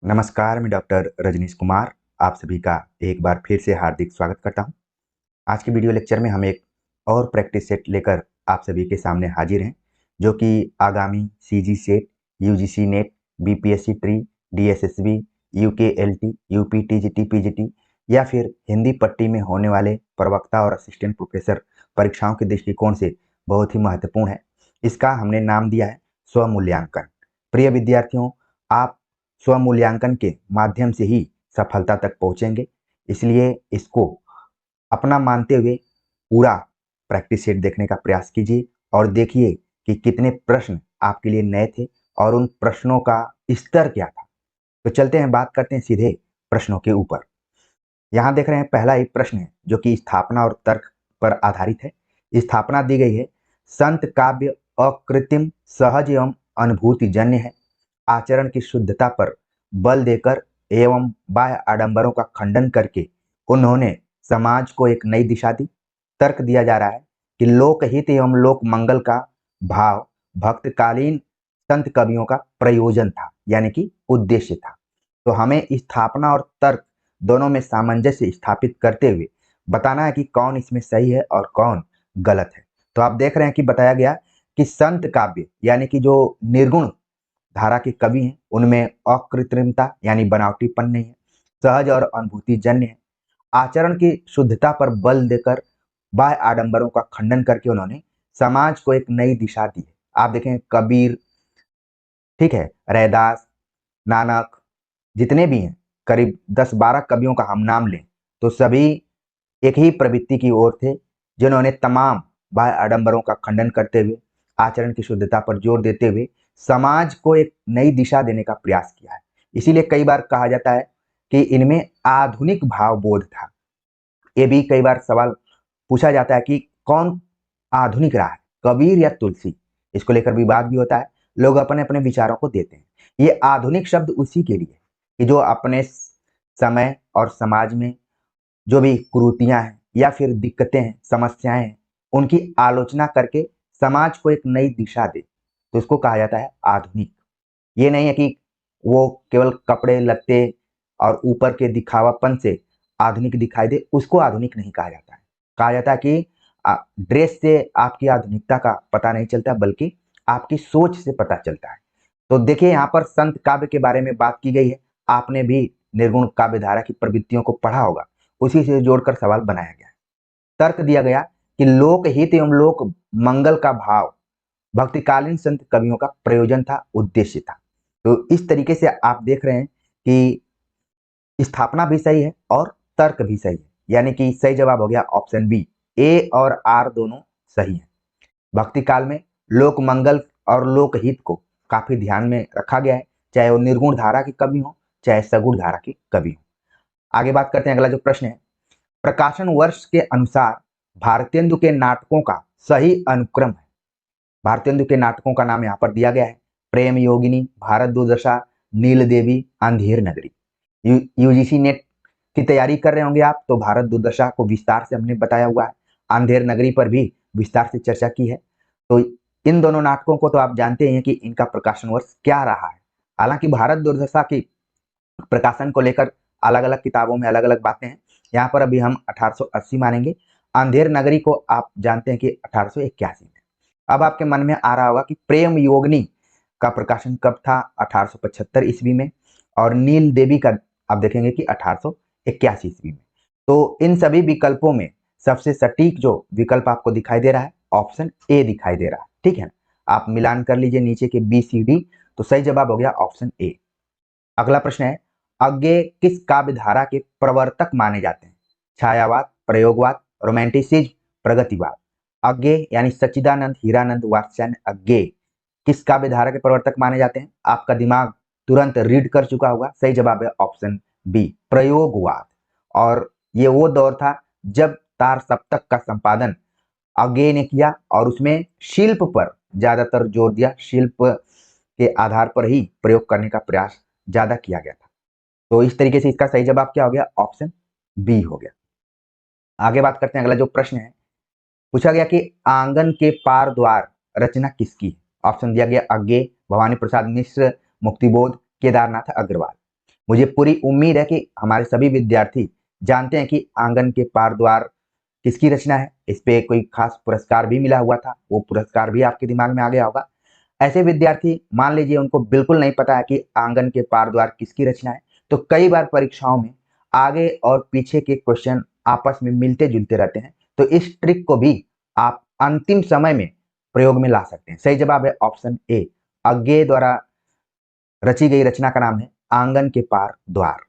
नमस्कार, मैं डॉक्टर रजनीश कुमार आप सभी का एक बार फिर से हार्दिक स्वागत करता हूं। आज के वीडियो लेक्चर में हम एक और प्रैक्टिस सेट लेकर आप सभी के सामने हाजिर हैं, जो कि आगामी CG set, UGC net, BPSC TRE, DSSB, UKLT, UPTGT, PGT या फिर हिंदी पट्टी में होने वाले प्रवक्ता और असिस्टेंट प्रोफेसर परीक्षाओं के दृष्टिकोण से बहुत ही महत्वपूर्ण है। इसका हमने नाम दिया है स्वमूल्यांकन। प्रिय विद्यार्थियों, आप स्वमूल्यांकन के माध्यम से ही सफलता तक पहुंचेंगे, इसलिए इसको अपना मानते हुए पूरा प्रैक्टिस सेट देखने का प्रयास कीजिए और देखिए कि कितने प्रश्न आपके लिए नए थे और उन प्रश्नों का स्तर क्या था। तो चलते हैं, बात करते हैं सीधे प्रश्नों के ऊपर। यहाँ देख रहे हैं, पहला एक प्रश्न है जो कि स्थापना और तर्क पर आधारित है। स्थापना दी गई है, संत काव्य अकृत्रिम, सहज एवं अनुभूतिजन्य है। आचरण की शुद्धता पर बल देकर एवं बाह्य आडंबरों का खंडन करके उन्होंने समाज को एक नई दिशा दी। तर्क दिया जा रहा है कि लोकहित एवं लोक मंगल का भाव भक्तकालीन संत कवियों का प्रयोजन था, यानी कि उद्देश्य था। तो हमें स्थापना और तर्क दोनों में सामंजस्य स्थापित करते हुए बताना है कि कौन इसमें सही है और कौन गलत है। तो आप देख रहे हैं कि बताया गया कि संत काव्य यानी कि जो निर्गुण धारा के कवि हैं उनमें अकृत्रिमता यानी बनावटीपन नहीं है, सहज और अनुभूतिजन्य है। आचरण की शुद्धता पर बल देकर बाह्य आडंबरों का खंडन करके उन्होंने समाज को एक नई दिशा दी है। आप देखें, कबीर, ठीक है, रैदास, नानक, जितने भी हैं, करीब 10-12 कवियों का हम नाम लें तो सभी एक ही प्रवृत्ति की ओर थे, जिन्होंने तमाम बाह्य आडंबरों का खंडन करते हुए आचरण की शुद्धता पर जोर देते हुए समाज को एक नई दिशा देने का प्रयास किया है। इसीलिए कई बार कहा जाता है कि इनमें आधुनिक भावबोध था। ये भी कई बार सवाल पूछा जाता है कि कौन आधुनिक रहा है, कबीर या तुलसी। इसको लेकर विवाद भी होता है, लोग अपने अपने विचारों को देते हैं। ये आधुनिक शब्द उसी के लिए कि जो अपने समय और समाज में जो भी कुरीतियां हैं या फिर दिक्कतें हैं, समस्याएं हैं, उनकी आलोचना करके समाज को एक नई दिशा दे, तो इसको कहा जाता है आधुनिक। ये नहीं है कि वो केवल कपड़े लत्ते और ऊपर के दिखावापन से आधुनिक दिखाई दे, उसको आधुनिक नहीं कहा जाता है। कहा जाता है कि ड्रेस से आपकी आधुनिकता का पता नहीं चलता, बल्कि आपकी सोच से पता चलता है। तो देखिए, यहाँ पर संत काव्य के बारे में बात की गई है। आपने भी निर्गुण काव्य धारा की प्रवृत्तियों को पढ़ा होगा, उसी से जोड़कर सवाल बनाया गया है। तर्क दिया गया कि लोकहित एवं लोक मंगल का भाव भक्तिकालीन संत कवियों का प्रयोजन था, उद्देश्य था। तो इस तरीके से आप देख रहे हैं कि स्थापना भी सही है और तर्क भी सही है, यानी कि सही जवाब हो गया ऑप्शन बी। ए और आर दोनों सही है। भक्ति काल में लोक मंगल और लोकहित को काफी ध्यान में रखा गया है, चाहे वो निर्गुण धारा की कवि हो चाहे सगुण धारा की कवि हो। आगे बात करते हैं, अगला जो प्रश्न है, प्रकाशन वर्ष के अनुसार भारतेंदु के नाटकों का सही अनुक्रम है। भारतेंदु के नाटकों का नाम यहाँ पर दिया गया है, प्रेम योगिनी, भारत दुर्दशा, नील देवी, अंधेर नगरी। यूजीसी नेट की तैयारी कर रहे होंगे आप, तो भारत दुर्दशा को विस्तार से हमने बताया हुआ है, अंधेर नगरी पर भी विस्तार से चर्चा की है। तो इन दोनों नाटकों को तो आप जानते हैं कि इनका प्रकाशन वर्ष क्या रहा है। हालांकि भारत दुर्दशा की प्रकाशन को लेकर अलग अलग किताबों में अलग अलग बातें हैं, यहाँ पर अभी हम 1880 मानेंगे। अंधेर नगरी को आप जानते हैं कि 1881 में। अब आपके मन में आ रहा होगा कि प्रेम योगिनी का प्रकाशन कब था, 1875 ईस्वी में, और नील देवी का आप देखेंगे कि 1881 ईस्वी में। तो इन सभी विकल्पों में सबसे सटीक जो विकल्प आपको दिखाई दे रहा है, ऑप्शन ए दिखाई दे रहा है, ठीक है। आप मिलान कर लीजिए नीचे के बी सी डी, तो सही जवाब हो गया ऑप्शन ए। अगला प्रश्न है, अज्ञेय किस काव्य धारा के प्रवर्तक माने जाते हैं? छायावाद, प्रयोगवाद, रोमांटिसिज्म, प्रगतिवाद। अज्ञेय यानी सच्चिदानंद, हीरानंद, वात्स्यायन, अज्ञेय किस काव्य धारा के प्रवर्तक माने जाते हैं? आपका दिमाग तुरंत रीड कर चुका होगा, सही जवाब है ऑप्शन बी, प्रयोगवाद। और ये वो दौर था जब तार सप्तक का संपादन अज्ञेय ने किया और उसमें शिल्प पर ज्यादातर जोर दिया, शिल्प के आधार पर ही प्रयोग करने का प्रयास ज्यादा किया गया था। तो इस तरीके से इसका सही जवाब क्या हो गया, ऑप्शन बी हो गया। आगे बात करते हैं, अगला जो प्रश्न है, पूछा गया कि आंगन के पार द्वार रचना किसकी है? ऑप्शन दिया गया अज्ञेय, भवानी प्रसाद मिश्र, मुक्तिबोध, केदारनाथ अग्रवाल। मुझे पूरी उम्मीद है कि हमारे सभी विद्यार्थी जानते हैं कि आंगन के पार द्वार किसकी रचना है। इस पे कोई खास पुरस्कार भी मिला हुआ था, वो पुरस्कार भी आपके दिमाग में आ गया होगा। ऐसे विद्यार्थी मान लीजिए उनको बिल्कुल नहीं पता है कि आंगन के पार द्वार किसकी रचना है, तो कई बार परीक्षाओं में आगे और पीछे के क्वेश्चन आपस में मिलते जुलते रहते हैं, तो इस ट्रिक को भी आप अंतिम समय में प्रयोग में ला सकते हैं। सही जवाब है ऑप्शन ए, अज्ञेय द्वारा रची गई रचना का नाम है आंगन के पार द्वार।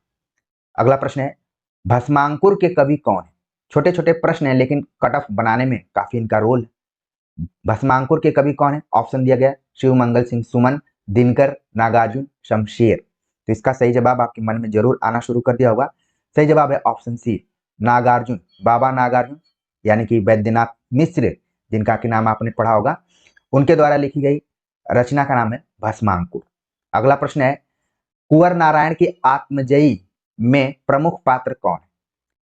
अगला प्रश्न है, भस्मांकुर के कवि कौन है? छोटे छोटे प्रश्न है लेकिन कट ऑफ बनाने में काफी इनका रोल है। भस्मांकुर के कवि कौन है? ऑप्शन दिया गया शिव मंगल सिंह सुमन, दिनकर, नागार्जुन, शमशेर। तो इसका सही जवाब आपके मन में जरूर आना शुरू कर दिया होगा। सही जवाब है ऑप्शन सी, नागार्जुन। बाबा नागार्जुन यानी कि वैद्यनाथ मिश्र, जिनका की नाम आपने पढ़ा होगा, उनके द्वारा लिखी गई रचना का नाम है भस्मांकुर। अगला प्रश्न है, कुंवर नारायण की आत्मजयी में प्रमुख पात्र कौन है?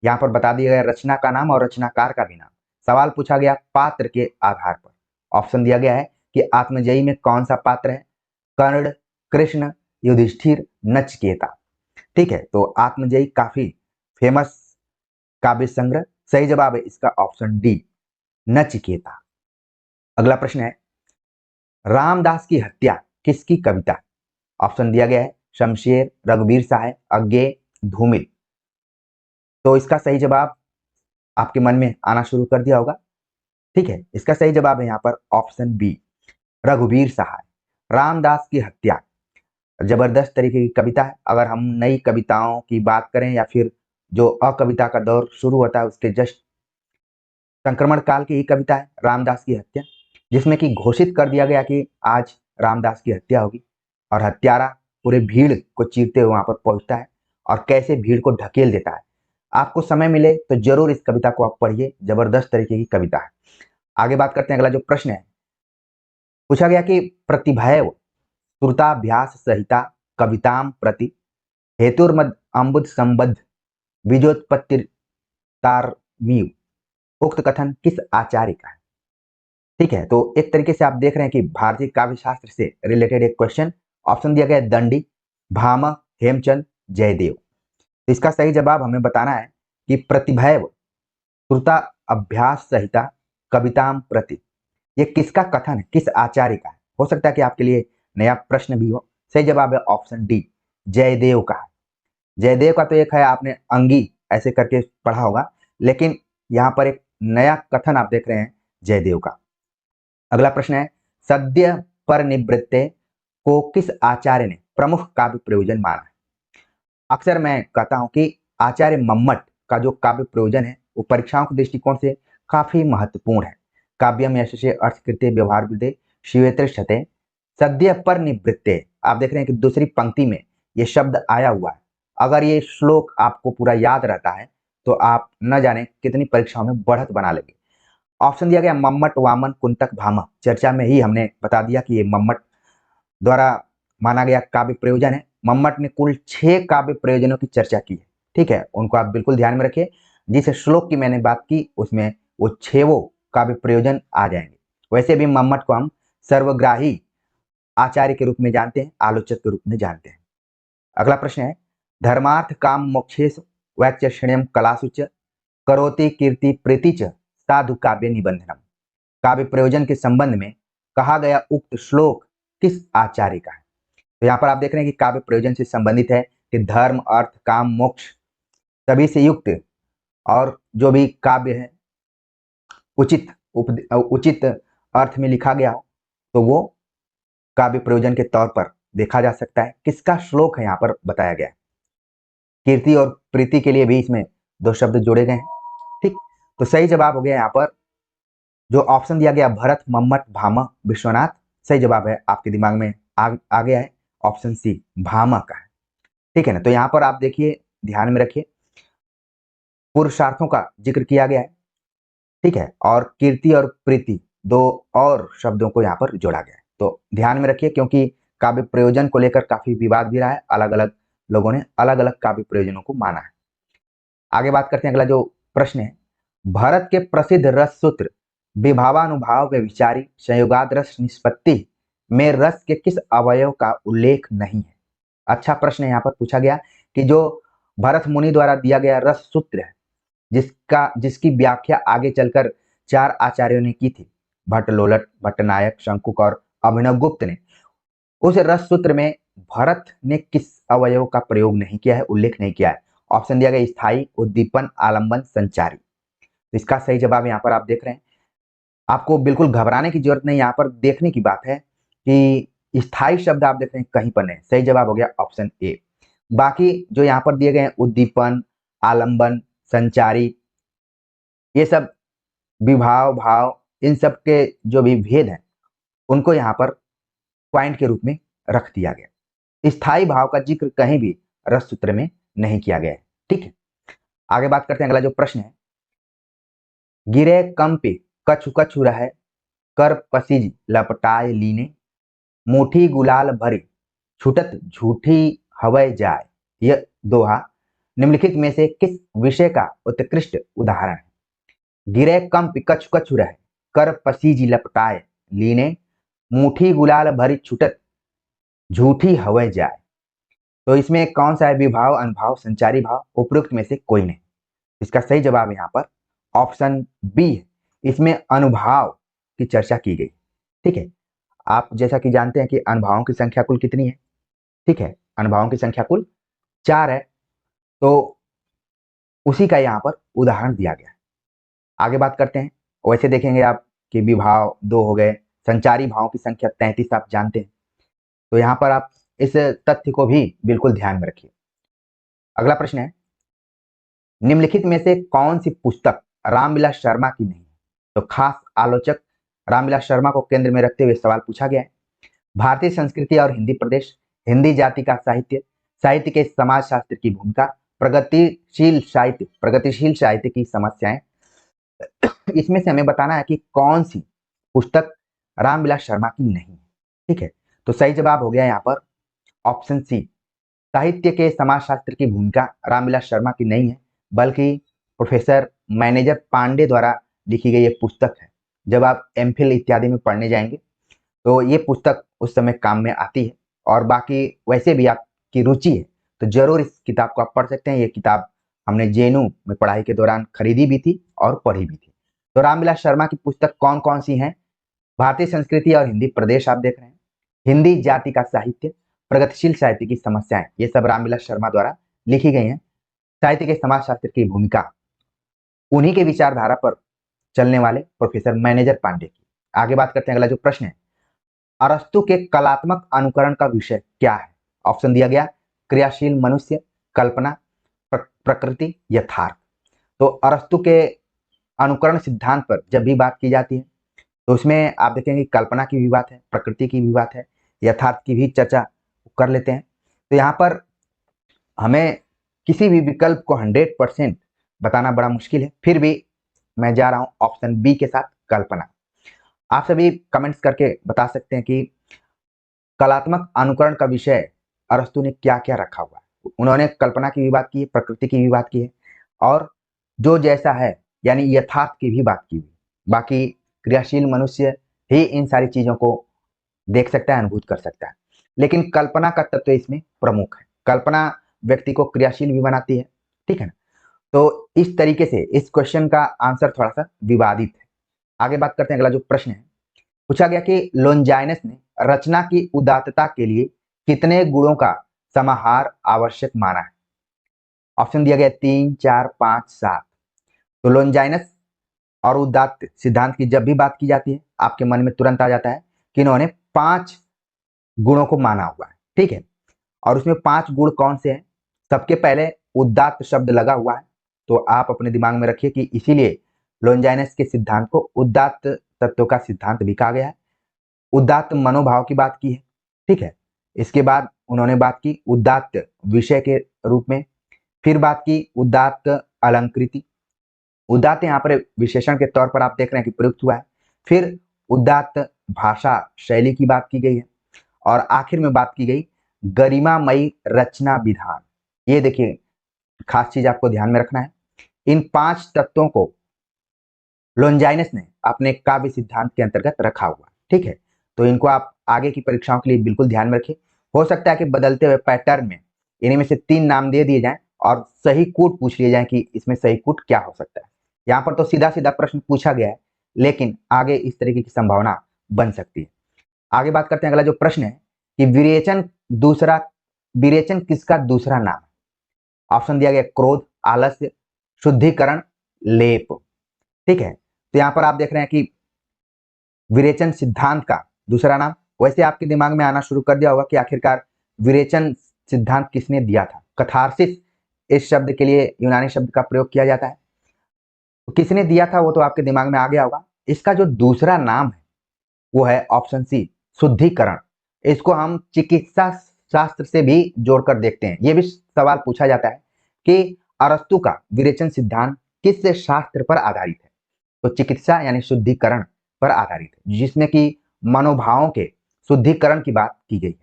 यहाँ पर बता दिया गया रचना का नाम और रचनाकार का भी नाम। सवाल पूछा गया पात्र के आधार पर। ऑप्शन दिया गया है कि आत्मजयी में कौन सा पात्र है? कर्ण, कृष्ण, युधिष्ठिर, नचिकेता। ठीक है, तो आत्मजयी काफी फेमस काव्य संग्रह। सही जवाब है इसका ऑप्शन डी, नचिकेता। अगला प्रश्न है, रामदास की हत्या किसकी कविता? ऑप्शन दिया गया है शमशेर, रघुवीर सहाय, अज्ञेय, धूमिल। तो इसका सही जवाब आपके मन में आना शुरू कर दिया होगा। ठीक है, इसका सही जवाब है यहाँ पर ऑप्शन बी, रघुवीर सहाय। रामदास की हत्या जबरदस्त तरीके की कविता है। अगर हम नई कविताओं की बात करें या फिर जो अकविता का दौर शुरू होता है उसके जस्ट संक्रमण काल की ही कविता है रामदास की हत्या, जिसमें कि घोषित कर दिया गया कि आज रामदास की हत्या होगी, और हत्यारा पूरे भीड़ को चीरते हुए वहां पर पहुंचता है और कैसे भीड़ को ढकेल देता है। आपको समय मिले तो जरूर इस कविता को आप पढ़िए, जबरदस्त तरीके की कविता है। आगे बात करते हैं। अगला जो प्रश्न है, पूछा गया कि प्रतिभैव श्रुताभ्यास सहिता कविताम प्रति हेतुर्मद अम्बुद संबद्ध बीजोत्पत्तिर्तारमीव, उक्त कथन किस आचार्य का है? ठीक है, तो एक तरीके से आप देख रहे हैं कि भारतीय काव्य शास्त्र से रिलेटेड एक क्वेश्चन। ऑप्शन दिया गया है दंडी, भामह, हेमचंद, जयदेव। तो इसका सही जवाब हमें बताना है कि प्रतिभैव श्रुता अभ्यास सहिता कविताम प्रति, ये किसका कथन है, किस आचार्य का है? हो सकता है कि आपके लिए नया प्रश्न भी हो। सही जवाब है ऑप्शन डी, जयदेव का है। जयदेव का तो एक है, आपने अंगी ऐसे करके पढ़ा होगा, लेकिन यहाँ पर एक नया कथन आप देख रहे हैं जयदेव का। अगला प्रश्न है, सद्य पर निवृत्ते को किस आचार्य ने प्रमुख काव्य प्रयोजन माना है? अक्सर मैं कहता हूं कि आचार्य मम्मट का जो काव्य प्रयोजन है वो परीक्षाओं के दृष्टिकोण से काफी महत्वपूर्ण है। काव्यम यशसे अर्थकृत्य व्यवहार विदे शिवेत्रक्षते सद्य पर निवृत्ते, आप देख रहे हैं कि दूसरी पंक्ति में ये शब्द आया हुआ है। अगर ये श्लोक आपको पूरा याद रहता है तो आप न जाने कितनी परीक्षाओं में बढ़त बना लेंगे। ऑप्शन दिया गया मम्मट, वामन, कुंतक, भामह। चर्चा में ही हमने बता दिया कि ये मम्मट द्वारा माना गया काव्य प्रयोजन है। मम्मट ने कुल 6 काव्य प्रयोजनों की चर्चा की है। ठीक है, उनको आप बिल्कुल ध्यान में रखिए। जिस श्लोक की मैंने बात की उसमें वो 6 काव्य प्रयोजन आ जाएंगे। वैसे भी मम्मट को हम सर्वग्राही आचार्य के रूप में जानते हैं, आलोचक के रूप में जानते हैं। अगला प्रश्न है, धर्मार्थ काम मोक्षेश वैचक्षण्यम कलासुच करोति कीर्ति प्रीति च साधु काव्य निबंधनम। काव्य प्रयोजन के संबंध में कहा गया उक्त श्लोक किस आचार्य का है? तो यहाँ पर आप देख रहे हैं कि काव्य प्रयोजन से संबंधित है कि धर्म, अर्थ, काम, मोक्ष सभी से युक्त और जो भी काव्य है उचित अर्थ में लिखा गया हो तो वो काव्य प्रयोजन के तौर पर देखा जा सकता है। किसका श्लोक है यहाँ पर बताया गया है? कीर्ति और प्रीति के लिए भी इसमें 2 शब्द जोड़े गए हैं। ठीक, तो सही जवाब हो गया यहाँ पर जो ऑप्शन दिया गया भरत, मम्मट, भामह, विश्वनाथ। सही जवाब है आपके दिमाग में आ गया है ऑप्शन सी, भामह का है। ठीक है ना, तो यहाँ पर आप देखिए, ध्यान में रखिए, पुरुषार्थों का जिक्र किया गया है। ठीक है, और कीर्ति और प्रीति 2 और शब्दों को यहाँ पर जोड़ा गया है। तो ध्यान में रखिए, क्योंकि काव्य प्रयोजन को लेकर काफी विवाद भी रहा है, अलग अलग लोगों ने अलग अलग काव्य प्रयोजनों को माना है। आगे बात करते हैं। अगला जो प्रश्न है, भारत के प्रसिद्ध रस सूत्र विभावानुभाव में विचारी संयोगाद रस निष्पत्ति में रस के किस अवयव का उल्लेख नहीं है? अच्छा प्रश्न यहाँ पर पूछा गया कि जो भरत मुनि द्वारा दिया गया रस सूत्र है, जिसकी व्याख्या आगे चलकर 4 आचार्यों ने की थी, भट्ट लोलट, भट्टनायक, शंकुक और अभिनवगुप्त ने, उस रस सूत्र में भरत ने किस अवयव का प्रयोग नहीं किया है, उल्लेख नहीं किया है। ऑप्शन दिया गया स्थायी, उद्दीपन, आलंबन, संचारी। तो इसका सही जवाब यहाँ पर आप देख रहे हैं। आपको बिल्कुल घबराने की जरूरत नहीं, यहाँ पर देखने की बात है कि स्थायी शब्द आप देख रहे हैं कहीं पर नहीं। सही जवाब हो गया ऑप्शन ए। बाकी जो यहाँ पर दिए गए हैं उद्दीपन, आलंबन, संचारी, ये सब विभाव, भाव, इन सब के जो भी भेद हैं उनको यहाँ पर पॉइंट के रूप में रख दिया गया। स्थायी भाव का जिक्र कहीं भी रस सूत्र में नहीं किया गया है। ठीक है, आगे बात करते हैं। अगला जो प्रश्न है, गिरे कंपे कछु कछु रहे, कर पसीज लपटाए लीने, मुठी गुलाल भरी छुटत झूठी हवै जाए। यह दोहा निम्नलिखित में से किस विषय का उत्कृष्ट उदाहरण है? गिरे कंप कछु कछु रहे, कर पसीज लपटाए लीने, मुठी गुलाल भरी छुटत झूठी हवै जाए। तो इसमें कौन सा है? विभाव, अनुभाव, संचारी भाव, उपयुक्त में से कोई नहीं। इसका सही जवाब यहाँ पर ऑप्शन बी है। इसमें अनुभाव की चर्चा की गई। ठीक है, आप जैसा कि जानते हैं कि अनुभावों की संख्या कुल कितनी है? ठीक है, अनुभावों की संख्या कुल 4 है, तो उसी का यहाँ पर उदाहरण दिया गया है। आगे बात करते हैं। वैसे देखेंगे आप कि विभाव 2 हो गए, संचारी भावों की संख्या 33 आप जानते हैं, तो यहाँ पर आप इस तथ्य को भी बिल्कुल ध्यान में रखिए। अगला प्रश्न है, निम्नलिखित में से कौन सी पुस्तक रामविलास शर्मा की नहीं है? तो खास आलोचक रामविलास शर्मा को केंद्र में रखते हुए सवाल पूछा गया है। भारतीय संस्कृति और हिंदी प्रदेश, हिंदी जाति का साहित्य, साहित्य के समाज शास्त्र की भूमिका, प्रगतिशील साहित्य की समस्याएं। इसमें से हमें बताना है कि कौन सी पुस्तक रामविलास शर्मा की नहीं है। ठीक है, तो सही जवाब हो गया यहाँ पर ऑप्शन सी, साहित्य के समाजशास्त्र की भूमिका रामविलास शर्मा की नहीं है, बल्कि प्रोफेसर मैनेजर पांडे द्वारा लिखी गई ये पुस्तक है। जब आप एमफिल इत्यादि में पढ़ने जाएंगे तो ये पुस्तक उस समय काम में आती है। और बाकी वैसे भी आपकी रुचि है तो जरूर इस किताब को आप पढ़ सकते हैं। ये किताब हमने जेएनयू में पढ़ाई के दौरान खरीदी भी थी और पढ़ी भी थी। तो रामविलास शर्मा की पुस्तक कौन कौन सी हैं? भारतीय संस्कृति और हिंदी प्रदेश आप देख रहे हैं, हिंदी जाति का साहित्य, प्रगतिशील साहित्य की समस्याएं, ये सब रामविलास शर्मा द्वारा लिखी गई हैं। साहित्य के समाजशास्त्र की भूमिका उन्हीं के विचारधारा पर चलने वाले प्रोफेसर मैनेजर पांडे की। आगे बात करते हैं। अगला जो प्रश्न है, अरस्तु के कलात्मक अनुकरण का विषय क्या है? ऑप्शन दिया गया, क्रियाशील मनुष्य, कल्पना, प्रकृति, यथार्थ। तो अरस्तु के अनुकरण सिद्धांत पर जब भी बात की जाती है तो उसमें आप देखेंगे कल्पना की भी बात है, प्रकृति की भी बात है, यथार्थ की भी चर्चा कर लेते हैं। तो यहाँ पर हमें किसी भी विकल्प को 100% बताना बड़ा मुश्किल है, फिर भी मैं जा रहा हूं ऑप्शन बी के साथ, कल्पना। आप सभी कमेंट्स करके बता सकते हैं कि कलात्मक अनुकरण का विषय अरस्तु ने क्या क्या रखा हुआ है। उन्होंने कल्पना की भी बात की है, प्रकृति की भी बात की है, और जो जैसा है यानी यथार्थ की भी बात की हुई। बाकी क्रियाशील मनुष्य ही इन सारी चीजों को देख सकता है, अनुभूत कर सकता है, लेकिन कल्पना का तत्व इसमें प्रमुख है। कल्पना व्यक्ति को क्रियाशील भी बनाती है। ठीक है ना? तो इस तरीके से इस क्वेश्चन का आंसर थोड़ा सा विवादित है। आगे बात करते हैं। अगला जो प्रश्न है, पूछा गया कि लोनजाइनस ने रचना की उदात्तता के लिए कितने गुणों का समाहार आवश्यक माना है? ऑप्शन दिया गया 3, 4, 5, 7। तो लोनजाइनस और उदात्त सिद्धांत की जब भी बात की जाती है आपके मन में तुरंत आ जाता है कि इन्होंने 5 गुणों को माना हुआ है। ठीक है, और उसमें 5 गुण कौन से हैं? सबके पहले उदात्त शब्द लगा हुआ है, तो आप अपने दिमाग में रखिए कि इसीलिए लोनजाइनस के सिद्धांत को उदात्त तत्व का सिद्धांत भी कहा गया है। उदात्त मनोभाव की बात की है। ठीक है, इसके बाद उन्होंने बात की उदात्त विषय के रूप में, फिर बात की उदात्त अलंकृति। उदात्त यहाँ पर विशेषण के तौर पर आप देख रहे हैं कि प्रयुक्त हुआ है। फिर उदात्त भाषा शैली की बात की गई है, और आखिर में बात की गई गरिमामयी रचना विधान। ये देखिए खास चीज आपको ध्यान में रखना है, इन 5 तत्वों को लोनजाइनस ने अपने काव्य सिद्धांत के अंतर्गत रखा हुआ। ठीक है, तो इनको आप आगे की परीक्षाओं के लिए बिल्कुल ध्यान में रखिए। हो सकता है कि बदलते हुए पैटर्न में इन्हीं में से 3 नाम दे दिए जाएं और सही कूट पूछ लिए जाए कि इसमें सही कूट क्या हो सकता है। यहाँ पर तो सीधा सीधा प्रश्न पूछा गया है, लेकिन आगे इस तरीके की संभावना बन सकती है। आगे बात करते हैं, अगला जो प्रश्न है कि विरेचन किसका दूसरा नाम है? ऑप्शन दिया गया क्रोध, आलस्य, शुद्धिकरण, लेप। ठीक है, तो यहाँ पर आप देख रहे हैं कि विरेचन सिद्धांत का दूसरा नाम। वैसे आपके दिमाग में आना शुरू कर दिया होगा कि आखिरकार विरेचन सिद्धांत किसने दिया था। कथारसिस इस शब्द के लिए यूनानी शब्द का प्रयोग किया जाता है, तो किसने दिया था वो तो आपके दिमाग में आ गया होगा। इसका जो दूसरा नाम है वो है ऑप्शन सी, शुद्धिकरण। इसको हम चिकित्सा शास्त्र से भी जोड़कर देखते हैं। ये भी सवाल पूछा जाता है कि अरस्तु का विरेचन सिद्धांत किस शास्त्र पर आधारित है? तो चिकित्सा यानी शुद्धिकरण पर आधारित है, जिसमें कि मनोभावों के शुद्धिकरण की बात की गई है।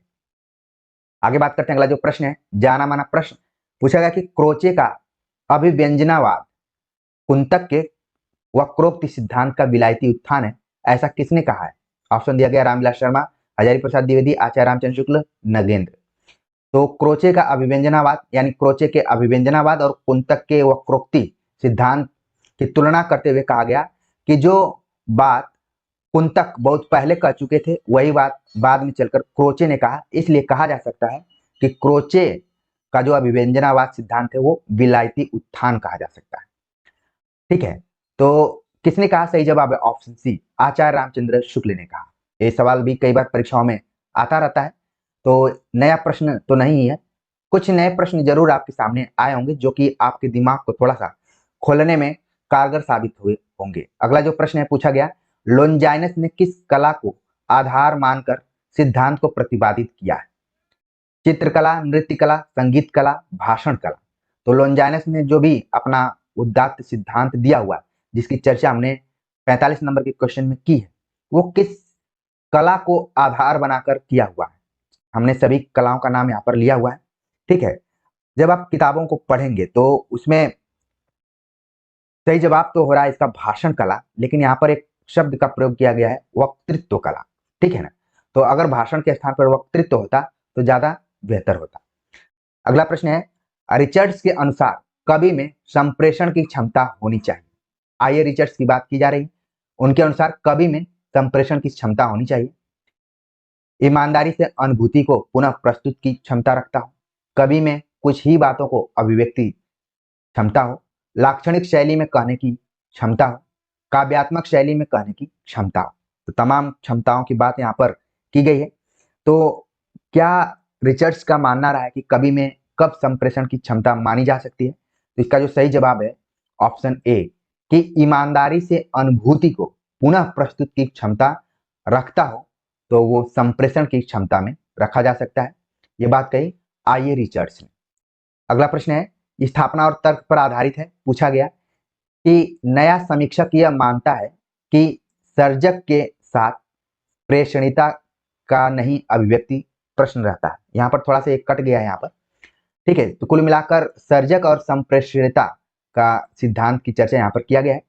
आगे बात करते हैं, अगला जो प्रश्न है, जाना माना प्रश्न पूछा गया कि क्रोचे का अभिव्यंजनावाद कुंतक के वक्रोक्ति सिद्धांत का विलायती उत्थान है, ऐसा किसने कहा है? ऑप्शन दिया गया रामविलास शर्मा, हजारी प्रसाद द्विवेदी, आचार्य रामचंद्र शुक्ल, नगेंद्र। तो क्रोचे का अभिव्यंजनावाद यानी क्रोचे के अभिव्यंजनावाद और कुंतक के वक्रोक्ति सिद्धांत की तुलना करते हुए कहा गया कि जो बात कुंतक बहुत पहले कह चुके थे वही बात बाद में चलकर क्रोचे ने कहा। इसलिए कहा जा सकता है कि क्रोचे का जो अभिव्यंजनावाद सिद्धांत है वो विलायती उत्थान कहा जा सकता है। ठीक है, तो किसने कहा? सही जवाब है ऑप्शन सी, आचार्य रामचंद्र शुक्ल ने कहा। ये सवाल भी कई बार परीक्षाओं में आता रहता है, तो नया प्रश्न तो नहीं है। कुछ नए प्रश्न जरूर आपके सामने आए होंगे जो कि आपके दिमाग को थोड़ा सा खोलने में कारगर साबित हुए होंगे। अगला जो प्रश्न है पूछा गया, लोनजाइनस ने किस कला को आधार मानकर सिद्धांत को प्रतिपादित किया है? चित्रकला, नृत्य कला, संगीत कला, भाषण कला। तो लोनजाइनस ने जो भी अपना उदात्त सिद्धांत दिया हुआ है, जिसकी चर्चा हमने 45 नंबर के क्वेश्चन में की है, वो किस कला को आधार बनाकर किया हुआ है? हमने सभी कलाओं का नाम यहाँ पर लिया हुआ है। ठीक है, जब आप किताबों को पढ़ेंगे तो उसमें सही जवाब तो हो रहा है इसका भाषण कला, लेकिन यहाँ पर एक शब्द का प्रयोग किया गया है वक्तृत्व कला। ठीक है ना, तो अगर भाषण के स्थान पर वक्तृत्व होता तो ज्यादा बेहतर होता। अगला प्रश्न है, रिचर्ड्स के अनुसार कवि में संप्रेषण की क्षमता होनी चाहिए। आइए रिचर्ड्स की बात की जा रही है, उनके अनुसार कवि में संप्रेषण की क्षमता होनी चाहिए। ईमानदारी से अनुभूति को पुनः प्रस्तुत की क्षमता रखता हो, कवि में कुछ ही बातों को अभिव्यक्ति क्षमता हो, लाक्षणिक शैली में कहने की क्षमता हो, काव्यात्मक शैली में कहने की क्षमता हो। तो तमाम क्षमताओं की बात यहाँ पर की गई है। तो क्या रिचर्ड्स का मानना रहा है कि कवि में कब संप्रेषण की क्षमता मानी जा सकती है? तो इसका जो सही जवाब है ऑप्शन ए, कि ईमानदारी से अनुभूति को पुनः प्रस्तुत की क्षमता रखता हो तो वो संप्रेषण की क्षमता में रखा जा सकता है। ये बात कही आइए रिचर्ड्स ने। अगला प्रश्न है, स्थापना और तर्क पर आधारित है। पूछा गया कि नया समीक्षक यह मानता है कि सर्जक के साथ प्रेषणिता का नहीं अभिव्यक्ति। प्रश्न रहता है यहाँ पर, थोड़ा सा एक कट गया है यहाँ पर। ठीक है, तो कुल मिलाकर सर्जक और संप्रेषणिता का सिद्धांत की चर्चा यहाँ पर किया गया है।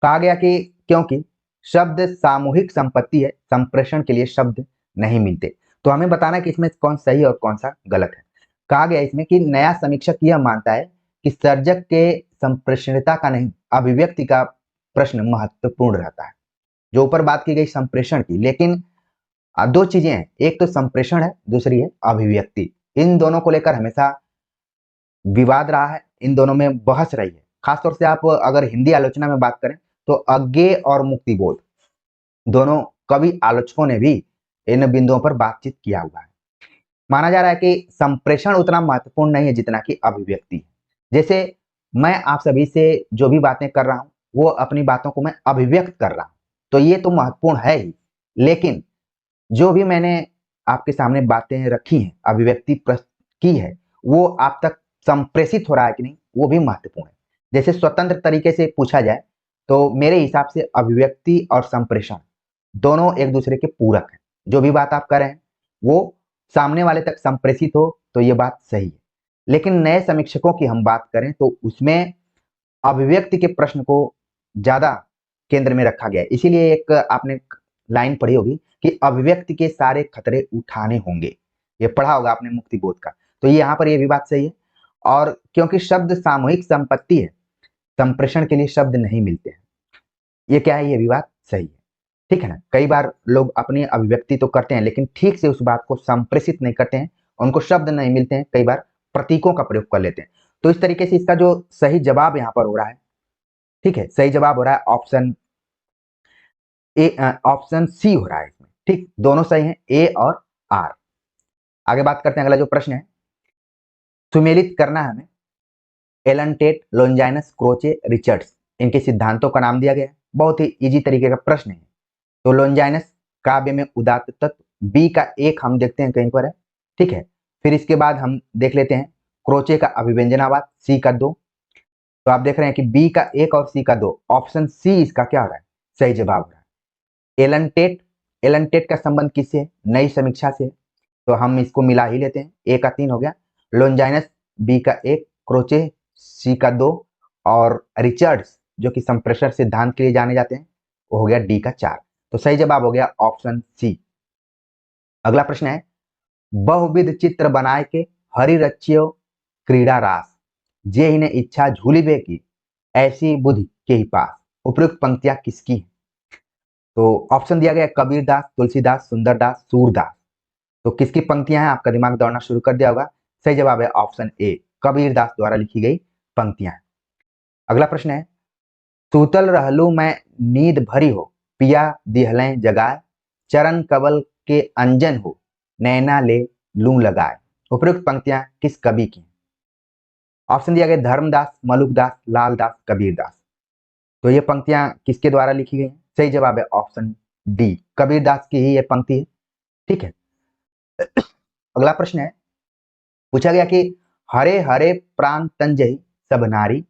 कहा गया कि क्योंकि शब्द सामूहिक संपत्ति है, संप्रेषण के लिए शब्द नहीं मिलते। तो हमें बताना कि इसमें कौन सही और कौन सा गलत है। कहा गया इसमें कि नया समीक्षक यह मानता है कि सर्जक के संप्रेषणिता का नहीं अभिव्यक्ति का प्रश्न महत्वपूर्ण रहता है। जो ऊपर बात की गई संप्रेषण की, लेकिन दो चीजें हैं, एक तो संप्रेषण है, दूसरी है अभिव्यक्ति। इन दोनों को लेकर हमेशा विवाद रहा है, इन दोनों में बहस रही है। खासतौर से आप अगर हिंदी आलोचना में बात करें तो अज्ञेय और मुक्तिबोध दोनों कवि आलोचकों ने भी इन बिंदुओं पर बातचीत किया हुआ है। माना जा रहा है कि संप्रेषण उतना महत्वपूर्ण नहीं है जितना कि अभिव्यक्ति है। जैसे मैं आप सभी से जो भी बातें कर रहा हूं वो अपनी बातों को मैं अभिव्यक्त कर रहा हूं, तो ये तो महत्वपूर्ण है ही, लेकिन जो भी मैंने आपके सामने बातें रखी हैं, अभिव्यक्ति की है, वो आप तक संप्रेषित हो रहा है कि नहीं, वो भी महत्वपूर्ण है। जैसे स्वतंत्र तरीके से पूछा जाए तो मेरे हिसाब से अभिव्यक्ति और संप्रेषण दोनों एक दूसरे के पूरक हैं। जो भी बात आप कर रहे हैं वो सामने वाले तक संप्रेषित हो तो ये बात सही है। लेकिन नए समीक्षकों की हम बात करें तो उसमें अभिव्यक्ति के प्रश्न को ज्यादा केंद्र में रखा गया है। इसीलिए एक आपने लाइन पढ़ी होगी कि अभिव्यक्ति के सारे खतरे उठाने होंगे, ये पढ़ा होगा आपने मुक्तिबोध का। तो यहाँ पर ये भी बात सही है। और क्योंकि शब्द सामूहिक संपत्ति है, संप्रेषण के लिए शब्द नहीं मिलते हैं, ये क्या है, ये भी बात सही है। ठीक है ना। कई बार लोग अपनी अभिव्यक्ति तो करते हैं लेकिन ठीक से उस बात को संप्रेषित नहीं करते हैं, उनको शब्द नहीं मिलते हैं, कई बार प्रतीकों का प्रयोग कर लेते हैं। तो इस तरीके से इसका जो सही जवाब यहाँ पर हो रहा है, ठीक है, सही जवाब हो रहा है ऑप्शन ए, ऑप्शन सी हो रहा है इसमें। ठीक, दोनों सही हैं, ए और आर। आगे बात करते हैं, अगला जो प्रश्न है, सुमेलित करना है हमें। Allen Tate, Longinus, Croce, Richards, इनके सिद्धांतों का नाम दिया गया है। बहुत ही इजी तरीके का प्रश्न है। तो लोंजाइनस काव्य में उदात्त तत्व, बी का एक हम देखते हैं कहीं पर है। ठीक है, फिर इसके बाद हम देख लेते हैं क्रोचे का अभिव्यंजनावाद, सी का 2। तो आप देख रहे हैं कि बी का 1 और सी का 2, ऑप्शन सी इसका क्या हो रहा है, सही जवाब हो रहा है। एलन टेट का संबंध किससे है, नई समीक्षा से। तो हम इसको मिला ही लेते हैं, ए का 3 हो गया, लोंजाइनस बी का 1, क्रोचे सी का 2, और रिचर्ड्स जो कि संप्रेषण सिद्धांत के लिए जाने जाते हैं, वो हो गया डी का 4। तो सही जवाब हो गया ऑप्शन सी। अगला प्रश्न है, बहुविध चित्र बनाए के हरि रचियो क्रीड़ा रास, जे ही ने इच्छा झूली बे की, ऐसी बुद्धि के ही पास। उपयुक्त पंक्तियां किसकी हैं? तो ऑप्शन दिया गया कबीरदास, तुलसीदास, सुंदरदास, सूरदास। तो किसकी पंक्तियां हैं, आपका दिमाग दौड़ना शुरू कर दिया होगा। सही जवाब है ऑप्शन ए, कबीरदास द्वारा लिखी गई पंक्तियां। अगला प्रश्न है, सूतल रहलू मैं नींद भरी हो, पिया दिहलें जगाए, चरण कवल के अंजन हो, नैना ले लू लगाए। उपयुक्त पंक्तियां किस कवि की? ऑप्शन दिया गया धर्मदास, मलुकदास, लालदास, कबीरदास। तो ये पंक्तियां किसके द्वारा लिखी गई? सही जवाब है ऑप्शन डी, कबीरदास की ही ये पंक्ति है। ठीक है। अगला प्रश्न है, पूछा गया कि हरे हरे प्राण तंजहि सब नारी,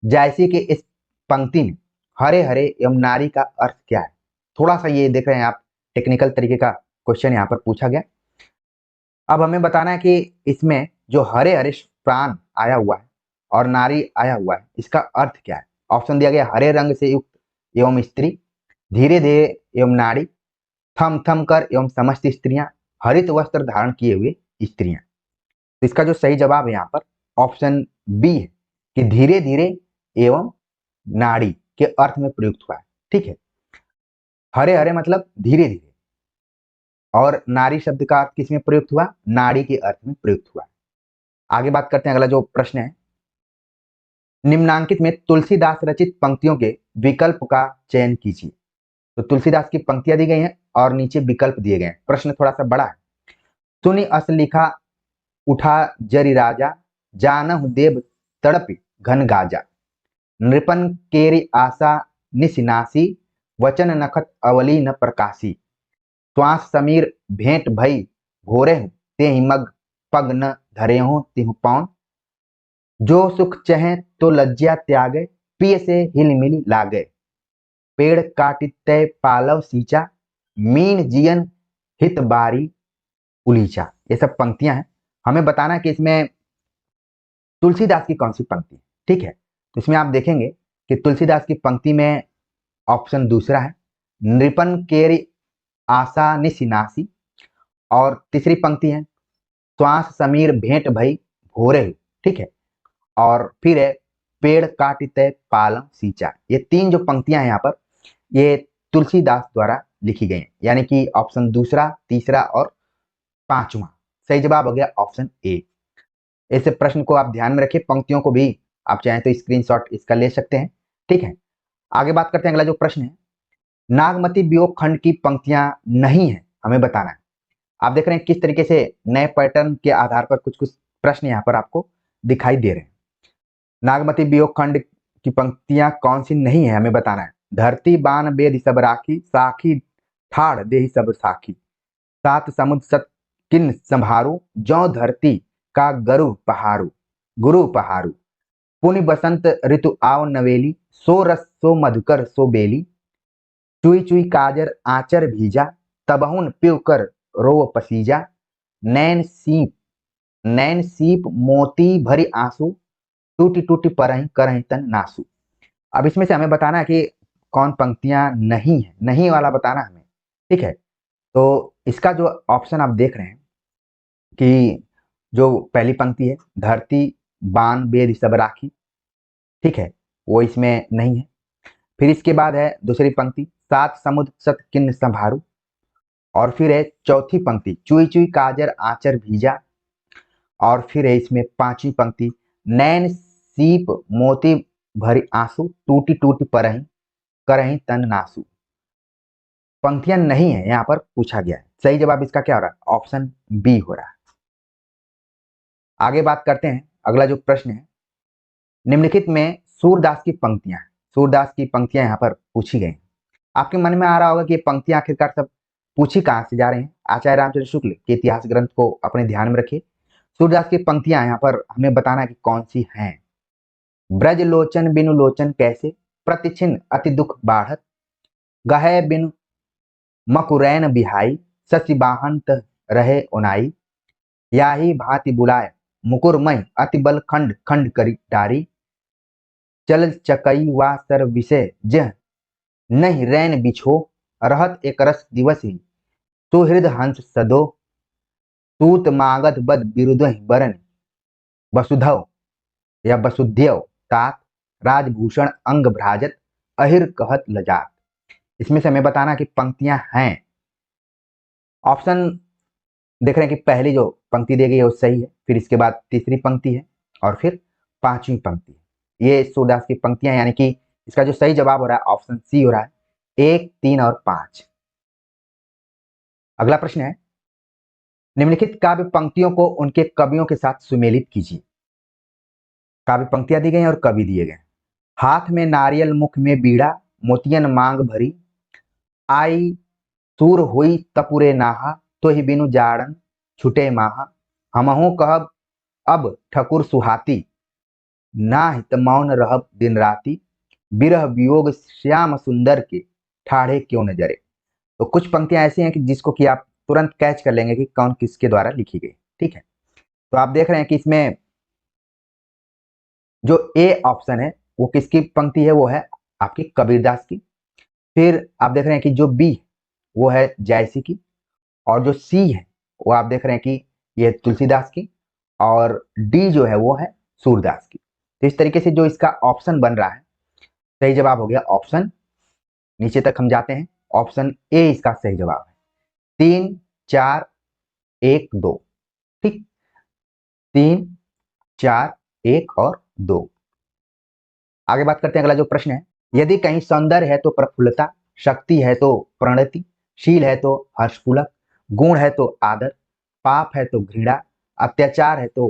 जैसी कि इस पंक्ति में हरे हरे एवं नारी का अर्थ क्या है? थोड़ा सा ये देख रहे हैं आप, टेक्निकल तरीके का क्वेश्चन यहाँ पर पूछा गया। अब हमें बताना है कि इसमें जो हरे हरे प्राण आया हुआ है और नारी आया हुआ है, इसका अर्थ क्या है? ऑप्शन दिया गया हरे रंग से युक्त एवं स्त्री, धीरे धीरे एवं नारी, थम थम कर एवं समस्त स्त्रियां, हरित वस्त्र धारण किए हुए स्त्रियां। तो इसका जो सही जवाब है यहाँ पर ऑप्शन बी है कि धीरे धीरे एवं नाड़ी के अर्थ में प्रयुक्त हुआ है। ठीक है, हरे हरे मतलब धीरे धीरे, और नारी शब्द का अर्थ किसमें प्रयुक्त हुआ? नाड़ी के अर्थ में प्रयुक्त हुआ। आगे बात करते हैं, अगला जो प्रश्न है, निम्नांकित में तुलसीदास रचित पंक्तियों के विकल्प का चयन कीजिए। तो तुलसीदास की पंक्तियां दी गई हैं और नीचे विकल्प दिए गए हैं। प्रश्न थोड़ा सा बड़ा है। सुनि अस लिखा उठा जरि राजा, जानहु देव तड़पि घन गाजा, नृपन केरी आशा निसिनासी, वचन नखत अवली न प्रकाशी, श्वास समीर भेंट भई भोरे हूँ, ते ही मग पग न धरे हूँ तिहु पौन, जो सुख चहे तो लज्जा त्यागे, पिय से हिल मिल लागे, पेड़ काटिते पालव सींचा, मीन जियन हित बारी उलीचा। ये सब पंक्तियां हैं। हमें बताना है कि इसमें तुलसीदास की कौन सी पंक्ति है। ठीक है, तो इसमें आप देखेंगे कि तुलसीदास की पंक्ति में ऑप्शन दूसरा है, नृपन केरी आशा निसिनासी, और तीसरी पंक्ति है श्वास समीर भेंट भई भोरे। ठीक है, और फिर है पेड़ काटिते पालम सींचा। ये तीन जो पंक्तियां हैं यहाँ पर, ये तुलसीदास द्वारा लिखी गई हैं। यानी कि ऑप्शन दूसरा, तीसरा और पांचवा सही जवाब हो गया ऑप्शन ए। ऐसे प्रश्न को आप ध्यान में रखिए, पंक्तियों को भी आप चाहें तो स्क्रीनशॉट इसका ले सकते हैं। ठीक है, आगे बात करते हैं, अगला जो प्रश्न है, नागमती वियोग खंड की पंक्तियां नहीं है, हमें बताना है। आप देख रहे हैं किस तरीके से नए पैटर्न के आधार पर कुछ कुछ प्रश्न यहाँ पर आपको दिखाई दे रहे हैं। नागमती वियोग खंड की पंक्तियां कौन सी नहीं है, हमें बताना है। धरती बान बेद सब राखी, साखी ठाड़ देहि सब साखी, सात समुद्र सत किन संभारू, जौ धरती का गुरु पहारू, पुनि बसंत ऋतु आव नवेली, सो रस सो मधुकर सो बेली, चुई चुई काजर आचर भीजा, तबहुन पिव कर रो पसीजा, नैन सीप मोती भरी आंसू, टूटी टूटी परही करही तन नासू। अब इसमें से हमें बताना है कि कौन पंक्तियां नहीं है, नहीं वाला बताना हमें। ठीक है, तो इसका जो ऑप्शन आप देख रहे हैं कि जो पहली पंक्ति है, धरती बान बेद सब राखी, ठीक है, वो इसमें नहीं है। फिर इसके बाद है दूसरी पंक्ति, सात समुद्र सत किन्न संभारू, और फिर है चौथी पंक्ति, चुई चुई काजर आचर भीजा, और फिर है इसमें पांचवी पंक्ति, नैन सीप मोती भरी आंसू, टूटी टूटी परही करही तन नासू। पंक्तियां नहीं है यहाँ पर पूछा गया है। सही जवाब इसका क्या हो रहा है? ऑप्शन बी हो रहा है। आगे बात करते हैं, अगला जो प्रश्न है, निम्नलिखित में सूरदास की पंक्तियां, सूरदास की पंक्तियां यहाँ पर पूछी गई। आपके मन में आ रहा होगा कि ये पंक्तियां आखिरकार सब पूछी कहां से जा रही हैं। आचार्य रामचंद्र शुक्ल के इतिहास ग्रंथ को अपने ध्यान में रखिए। सूरदास की पंक्तियां यहाँ पर हमें बताना कि कौन सी हैं। ब्रज लोचन बिनु लोचन कैसे, प्रतिछिन अति दुख बाढ़त, गहे बिनु मकुरैन बिहाई, शशि बाहंत रहे ओनाई, याही भांति बुलाए मुकुरमय अति बल खंड खंड करी डारी, चल चकई वा सर विषय जह नहीं रैन बिछो, रहत एक रस दिवस ही सुहृद हंस सदो, तूत मागध बद बिरुद बरन वसुधव या वसुध्यव तात, राजभूषण अंग भ्राजत अहिर कहत लजात। इसमें से हमें बताना कि पंक्तियां हैं। ऑप्शन देख रहे हैं कि पहली जो पंक्ति दी गई है वो सही है, फिर इसके बाद तीसरी पंक्ति है, और फिर पांचवी पंक्ति है। ये सूरदास की पंक्तियां, यानी कि इसका जो सही जवाब हो रहा है ऑप्शन सी हो रहा है, 1, 3 और 5। अगला प्रश्न है, निम्नलिखित काव्य पंक्तियों को उनके कवियों के साथ सुमेलित कीजिए। काव्य पंक्तियां दी गई और कवि दिए गए। हाथ में नारियल मुख में बीड़ा, मोतियन मांग भरी, आई सूर हुई तपुरे नाहा, तो ही बिनु जाड़न छुटे माहा, हमहु कहब अब ठकुर सुहाती, ना हित मौन रहब दिन राती, बिरह वियोग श्याम सुंदर के ठाढ़े क्यों न जरे। तो कुछ पंक्तियां ऐसी हैं कि जिसको कि आप तुरंत कैच कर लेंगे कि कौन किसके द्वारा लिखी गई, ठीक है। तो आप देख रहे हैं कि इसमें जो ए ऑप्शन है वो किसकी पंक्ति है, वो है आपकी कबीरदास की। फिर आप देख रहे हैं कि जो बी वो है जायसी की, और जो सी है वो आप देख रहे हैं कि ये तुलसीदास की, और डी जो है वो है सूरदास की। तो इस तरीके से जो इसका ऑप्शन बन रहा है, सही जवाब हो गया ऑप्शन, नीचे तक हम जाते हैं, ऑप्शन ए इसका सही जवाब है। 3, 4, 1, 2, ठीक, 3, 4, 1 और 2। आगे बात करते हैं, अगला जो प्रश्न है, यदि कहीं सौंदर्य है तो प्रफुल्लता, शक्ति है तो प्रणति, शील है तो हर्षपुलक, गुण है तो आदर, पाप है तो घृणा, अत्याचार है तो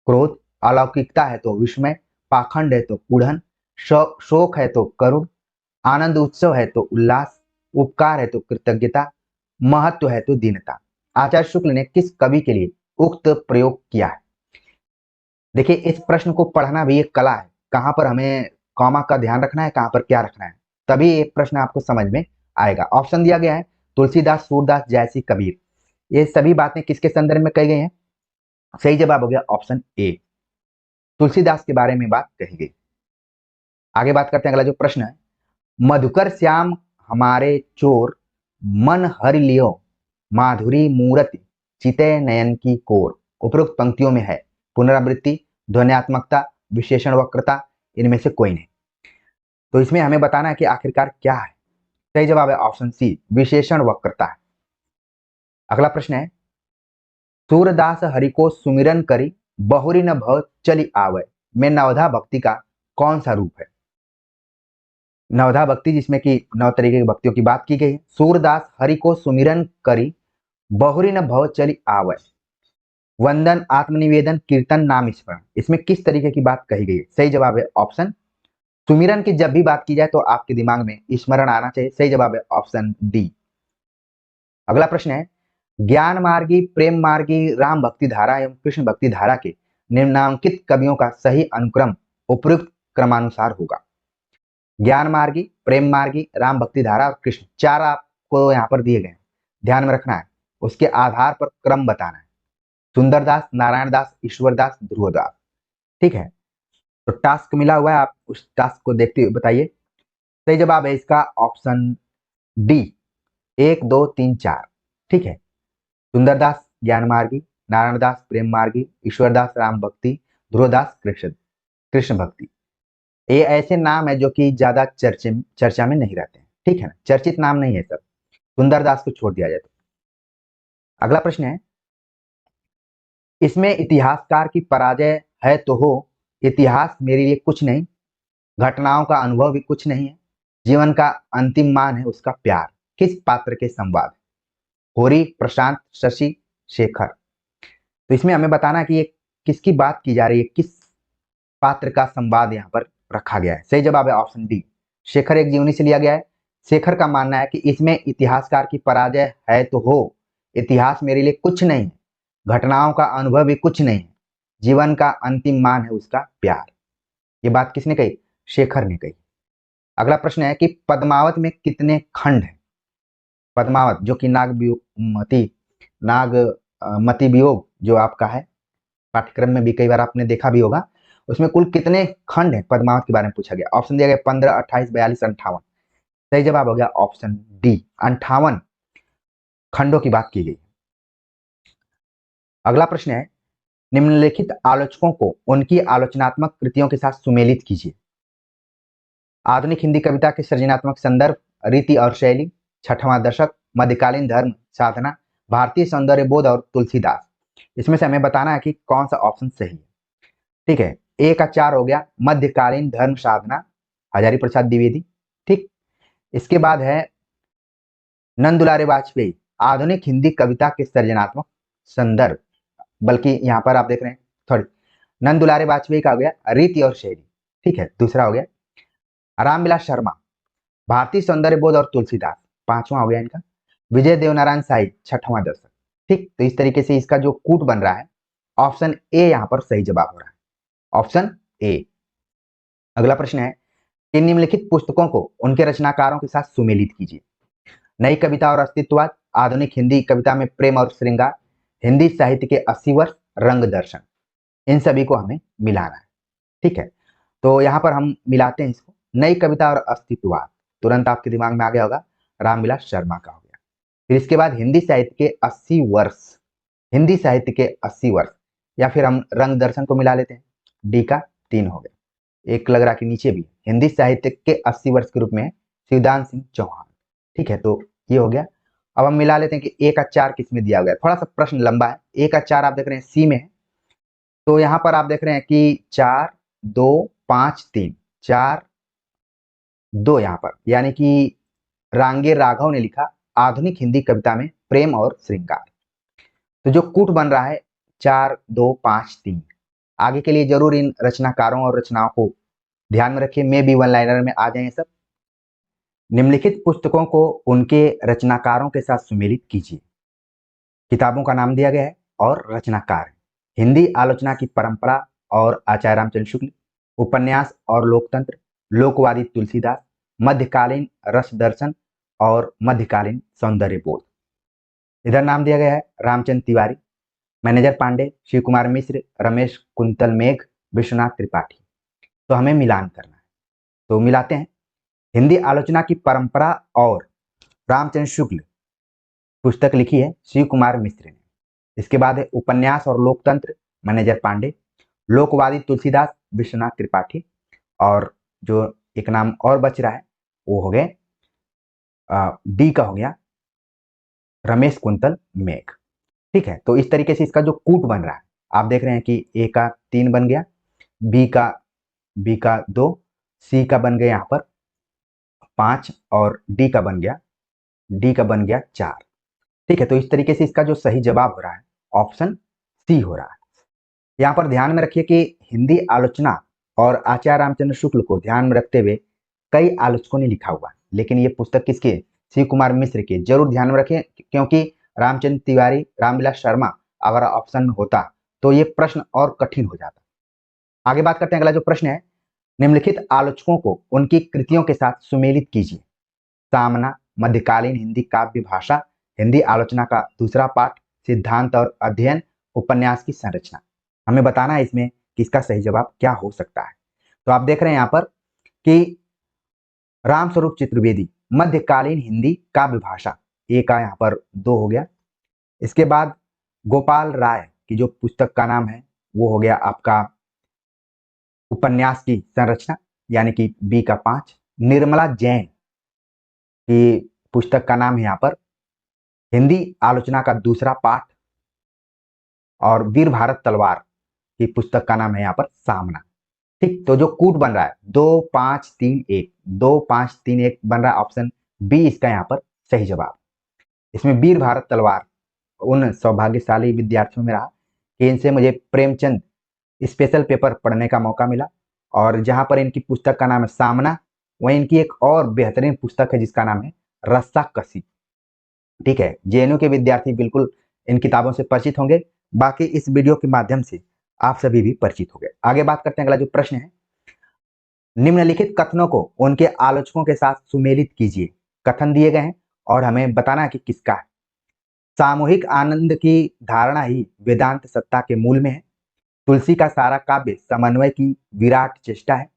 क्रोध, अलौकिकता है तो विस्मय, पाखंड है तो कुढ़न, शोक है तो करुण, आनंद उत्सव है तो उल्लास, उपकार है तो कृतज्ञता, महत्व है तो दीनता। आचार्य शुक्ल ने किस कवि के लिए उक्त प्रयोग किया है? देखिए, इस प्रश्न को पढ़ना भी एक कला है, कहां पर हमें कॉमा का ध्यान रखना है, कहां पर क्या रखना है, तभी एक प्रश्न आपको समझ में आएगा। ऑप्शन दिया गया है तुलसीदास, सूरदास, जयसी, कबीर। ये सभी बातें किसके संदर्भ में कही गई हैं? सही जवाब हो गया ऑप्शन ए, तुलसीदास के बारे में बात कही गई। आगे बात करते हैं, अगला जो प्रश्न है, मधुकर श्याम हमारे चोर, मन हरि लियो माधुरी मूर्ति, चिते नयन की कोर। उपरोक्त पंक्तियों में है पुनरावृत्ति, ध्वन्यात्मकता, विशेषण वक्रता, इनमें से कोई नहीं। तो इसमें हमें बताना है कि आखिरकार क्या है। सही जवाब है ऑप्शन सी, विशेषण वक्रता है। अगला प्रश्न है, सूरदास हरि को सुमिरन करी, बहुरी न भव चली आवे में नवधा भक्ति का कौन सा रूप है? नवधा भक्ति जिसमें कि 9 तरीके की भक्तियों की बात की गई है। सूरदास हरि को सुमिरन करी, बहुरी न भव चली आवे, वंदन, आत्मनिवेदन, कीर्तन, नाम स्मरण, इसमें किस तरीके की बात कही गई है? सही जवाब है ऑप्शन, सुमिरन की जब भी बात की जाए तो आपके दिमाग में स्मरण आना चाहिए। सही जवाब है ऑप्शन डी। अगला प्रश्न है, ज्ञान मार्गी, प्रेम मार्गी, राम भक्ति धारा एवं कृष्ण भक्ति धारा के निम्नांकित कवियों का सही अनुक्रम उपयुक्त क्रमानुसार होगा। ज्ञान मार्गी, प्रेम मार्गी, राम भक्ति धारा और कृष्ण, 4 आपको यहाँ पर दिए गए हैं, ध्यान में रखना है, उसके आधार पर क्रम बताना है। सुंदरदास, नारायणदास, ईश्वरदास, ध्रुवदास, ठीक है। तो टास्क मिला हुआ है, आप उस टास्क को देखते हुए बताइए। सही जवाब है इसका ऑप्शन डी, 1, 2, 3, 4, ठीक है। सुंदरदास ज्ञान मार्गी, नारायणदास प्रेम मार्गी, ईश्वरदास राम भक्ति, ध्रुवदास कृष्ण भक्ति। ये ऐसे नाम है जो कि ज्यादा चर्चा में नहीं रहते हैं, ठीक है ना, चर्चित नाम नहीं है सब। सुंदरदास को छोड़ दिया जाए तो। अगला प्रश्न है, इसमें इतिहासकार की पराजय है तो हो, इतिहास मेरे लिए कुछ नहीं, घटनाओं का अनुभव भी कुछ नहीं है, जीवन का अंतिम मान है उसका प्यार, किस पात्र के संवाद? होरी, प्रशांत, शशि, शेखर। तो इसमें हमें बताना है कि ये किसकी बात की जा रही है, किस पात्र का संवाद यहाँ पर रखा गया है। सही जवाब है ऑप्शन डी, शेखर एक जीवनी से लिया गया है। शेखर का मानना है कि इसमें इतिहासकार की पराजय है तो हो, इतिहास मेरे लिए कुछ नहीं है, घटनाओं का अनुभव भी कुछ नहीं है, जीवन का अंतिम मान है उसका प्यार। ये बात किसने कही? शेखर ने कही। अगला प्रश्न है कि पद्मावत में कितने खंड हैं? पद्मावत जो कि नागमती वियोग जो आपका है, पाठ्यक्रम में भी कई बार आपने देखा भी होगा, उसमें कुल कितने खंड हैं पद्मावत के बारे में पूछा गया। ऑप्शन दिया गया 15, 28, 42, 58। सही जवाब हो गया ऑप्शन डी, 58 खंडों की बात की गई। अगला प्रश्न है, निम्नलिखित आलोचकों को उनकी आलोचनात्मक कृतियों के साथ सुमेलित कीजिए। आधुनिक हिंदी कविता के सृजनात्मक संदर्भ, रीति और शैली, छठवां दशक, मध्यकालीन धर्म साधना, भारतीय सौंदर्य बोध और तुलसीदास। इसमें से हमें बताना है कि कौन सा ऑप्शन सही है, ठीक है। ए का 4 हो गया मध्यकालीन धर्म साधना, हजारी प्रसाद द्विवेदी, ठीक। इसके बाद है नंद दुलारे वाजपेयी, आधुनिक हिंदी कविता के सृजनात्मक संदर्भ, बल्कि यहाँ पर आप देख रहे हैं थोड़ी, नंद दुलारे वाजपेयी का हो गया रीति और शैली, ठीक है। दूसरा हो गया रामविलास शर्मा, भारतीय सौंदर्य बोध और तुलसीदास, पांचवा हो गया इनका विजय देवनारायण शाही, छठवां दशक, ठीक। तो इस तरीके से इसका जो कूट बन रहा है, ऑप्शन ए यहाँ पर सही जवाब हो रहा है, ऑप्शन ए। अगला प्रश्न है कि निम्नलिखित पुस्तकों को उनके रचनाकारों के साथ सुमेलित कीजिए। नई कविता और अस्तित्ववाद, आधुनिक हिंदी कविता में प्रेम और श्रृंगार, हिंदी साहित्य के 80 वर्ष, रंग दर्शन। इन सभी को हमें मिलाना है, ठीक है। तो यहाँ पर हम मिलाते हैं इसको, नई कविता और अस्तित्ववाद, तुरंत आपके दिमाग में आ गया होगा रामविलास शर्मा का हो गया। फिर इसके बाद हिंदी साहित्य के 80 वर्ष, हिंदी साहित्य के 80 वर्ष, या फिर हम रंग दर्शन को मिला लेते हैं, डी का 3 हो गया। एक लग रहा कि नीचे भी हिंदी साहित्य के 80 वर्ष के रूप में शिवदान सिंह चौहान, ठीक है। तो ये हो गया। अब हम मिला लेते हैं कि ए का 4 किस में दिया गया, थोड़ा सा प्रश्न लंबा है। ए का 4 आप देख रहे हैं सी में है, तो यहाँ पर आप देख रहे हैं कि 4, 2, 5, 3, 4, 2 यहाँ पर, यानी कि रांगे राघव ने लिखा आधुनिक हिंदी कविता में प्रेम और श्रृंगार। तो जो कूट बन रहा है 4, 2, 5, 3, आगे के लिए जरूर इन रचनाकारों और रचनाओं को ध्यान में रखिए, मे बी वन लाइनर में आ जाए सब। निम्नलिखित पुस्तकों को उनके रचनाकारों के साथ सुमेलित कीजिए। किताबों का नाम दिया गया है और रचनाकार, हिंदी आलोचना की परंपरा और आचार्य रामचंद्र शुक्ल, उपन्यास और लोकतंत्र, लोकवादी तुलसीदास, मध्यकालीन रस दर्शन और मध्यकालीन सौंदर्य बोध। इधर नाम दिया गया है रामचंद्र तिवारी, मैनेजर पांडे, शिव कुमार मिश्र, रमेश कुंतल मेघ, विश्वनाथ त्रिपाठी। तो हमें मिलान करना है, तो मिलाते हैं। हिंदी आलोचना की परंपरा और रामचंद्र शुक्ल पुस्तक लिखी है शिव कुमार मिश्र ने। इसके बाद है उपन्यास और लोकतंत्र, मैनेजर पांडे, लोकवादी तुलसीदास, विश्वनाथ त्रिपाठी, और जो एक नाम और बच रहा है वो हो गए डी का हो गया रमेश कुंतल मेघ, ठीक है। तो इस तरीके से इसका जो कूट बन रहा है आप देख रहे हैं कि ए का 3 बन गया, बी का 2, सी का बन गया यहाँ पर 5 और डी का बन गया 4, ठीक है। तो इस तरीके से इसका जो सही जवाब हो रहा है ऑप्शन सी हो रहा है। यहाँ पर ध्यान में रखिए कि हिंदी आलोचना और आचार्य रामचंद्र शुक्ल को ध्यान में रखते हुए कई आलोचकों ने लिखा हुआ है, लेकिन ये पुस्तक किसकी है? शिव कुमार मिश्र की। जरूर ध्यान में रखें, क्योंकि रामचंद्र तिवारी, रामविलास शर्मा अगर ऑप्शन में होता तो ये प्रश्न और कठिन हो जाता। आगे बात करते हैं, अगला जो प्रश्न है, निम्नलिखित आलोचकों को उनकी कृतियों के साथ सुमेलित कीजिए। सामना, मध्यकालीन हिंदी काव्य भाषा, हिंदी आलोचना का दूसरा पाठ, सिद्धांत और अध्ययन, उपन्यास की संरचना। हमें बताना है इसमें कि इसका सही जवाब क्या हो सकता है। तो आप देख रहे हैं यहाँ पर कि रामस्वरूप चतुर्वेदी, मध्यकालीन हिंदी काव्य भाषा, ए का यहाँ पर 2 हो गया। इसके बाद गोपाल राय, कि जो पुस्तक का नाम है वो हो गया आपका उपन्यास की संरचना, यानी कि बी का 5। निर्मला जैन की पुस्तक का नाम है यहाँ पर हिंदी आलोचना का दूसरा पाठ। और वीर भारत तलवार की पुस्तक का नाम है यहाँ पर सामना। ठीक, तो जो कूट बन रहा है 2 5 3 1, 2 5 3 1 बन रहा है, ऑप्शन बी इसका यहाँ पर सही जवाब। इसमें वीर भारत तलवार उन सौभाग्यशाली विद्यार्थियों में रहा कि इनसे मुझे प्रेमचंद स्पेशल पेपर पढ़ने का मौका मिला, और जहां पर इनकी पुस्तक का नाम है सामना, वहीं इनकी एक और बेहतरीन पुस्तक है जिसका नाम है रस्सा कसी। ठीक है, जेएनयू के विद्यार्थी बिल्कुल इन किताबों से परिचित होंगे, बाकी इस वीडियो के माध्यम से आप सभी भी परिचित हो गए। आगे बात करते हैं, अगला जो प्रश्न है, निम्नलिखित कथनों को उनके आलोचकों के साथ सुमेलित कीजिए। कथन दिए गए हैं और हमें बताना है कि किसका है। सामूहिक आनंद की धारणा ही वेदांत सत्ता के मूल में है। तुलसी का सारा काव्य समन्वय की विराट चेष्टा है।